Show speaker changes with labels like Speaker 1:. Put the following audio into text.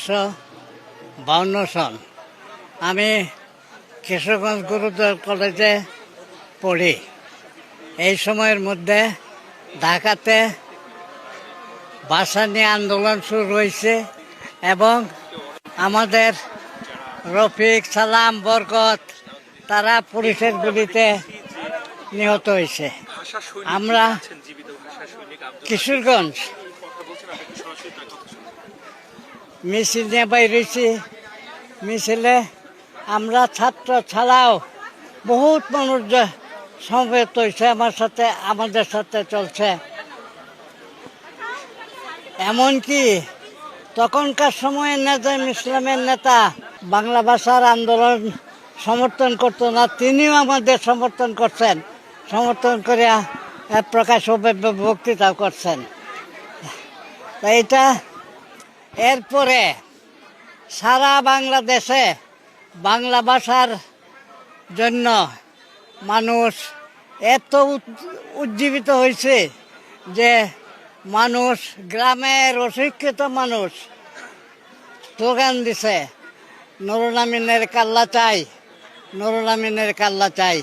Speaker 1: 1952 সন আমি কিশোরগঞ্জ গুরুদয়াল কলেজে পড়ি। এই সময়ের মধ্যে ঢাকাতে ভাষা নিয়ে আন্দোলন শুরু হয়েছে এবং আমাদের রফিক, সালাম, বরকত তারা পুলিশের গুলিতে নিহত হয়েছে। আমরা কিশোরগঞ্জ মিছিল নিয়ে বাইরেছি। মিছিলে আমরা ছাত্র ছাড়াও বহুত মানুষ সমবেত হয়েছে আমাদের সাথে চলছে। এমনকি তখনকার সময়ে নেজাম ইসলামের নেতা বাংলা ভাষার আন্দোলন সমর্থন করতো না, তিনিও আমাদের সমর্থন করছেন, সমর্থন করে প্রকাশ বক্তৃতাও করছেন। এইটা এরপরে সারা বাংলাদেশে বাংলা ভাষার জন্য মানুষ এত উজ্জীবিত হয়েছে যে মানুষ, গ্রামের অশিক্ষিত মানুষ স্লোগান দিছে, নুরুল আমিনের কাল্লা চাই, নুরুল আমিনের কাল্লা চাই।